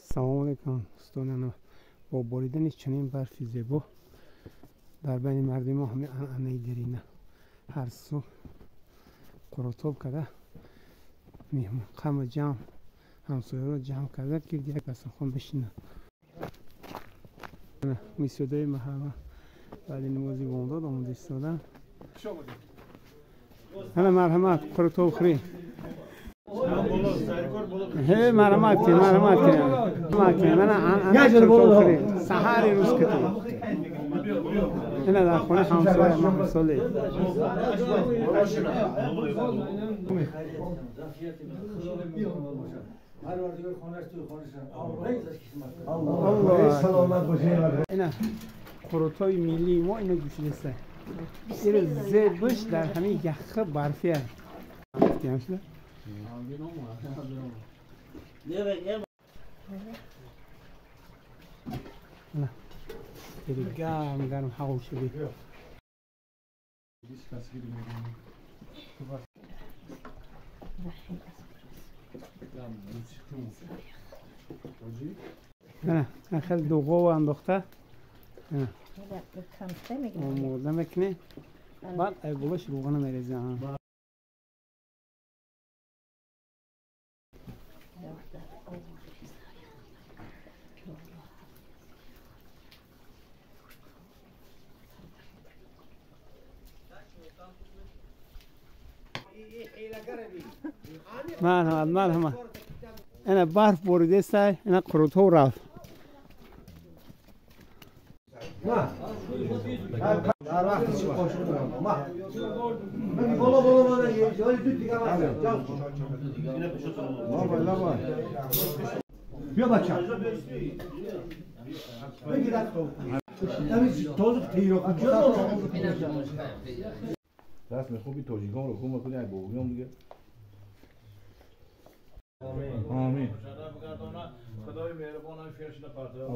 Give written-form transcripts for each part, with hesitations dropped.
سلام علیکم دوستان. با باریدن چنین برف زیبا در بین مردم ما همین انعنه دیرینه هر سو قروتوب کرده میهمان قم جمع همسایه رو جمع کرده که یک دسترخوان بشینه. میسودای محرمه بعد نمازی بامداد آمده ایستادن. هلا مرحمت قروتوب خری هی مرحمت که من قروتوب خری سحر روز کتیم اینا در خونه همسایه ما سالی اینا قروتوی ملی ما اینو گوشیدسته این زیبش در همین یخ برفی هست گرم هوا شدی نه خیلی دوغو انداخته مرده میکنه بعد ای بولش روغن میریزه مرحمت اینا برف بریده است اینا قروتوب رفت در وقتی چی خوشم دارم بگی بالا من یه دو دیگه بیا بچه بگی دست توزق تیرو رسم خوبی تاجیکان رو خوب میکنی ای باقی هم دیگه آمین خدای مهربان فرشته پرده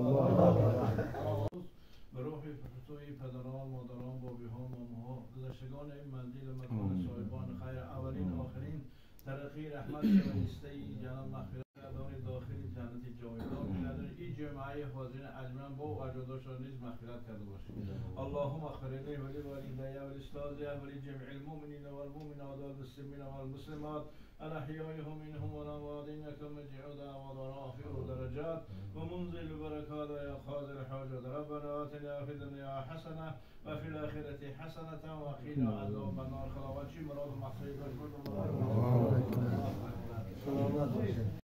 به روح فتوی پدران مادران بابی‌ها ماماها گذشتگان این منزل مکان صاحبان خیر اولین آخرین ترقی رحمت شایسته جناب مغفرت دار داخلی جنت جاودان نداره این جمعه حاضرین اجمعین با و اجدادش را نیز مغفرت کرده باشید. اللهم اغفر لی و لوالدی و لاستاذی و لجمیع المؤمنین و المؤمنات و المسلمین و المسلمات الاحیاء منهم والاموات انك مجيء دعوات ورافع درجات ومنزل بركات يا قاضي الحاجات ربنا آتنا في الدنيا حسنه وفي الاخره حسنه وقنا عذاب النار. خداوند چی مراد مقصود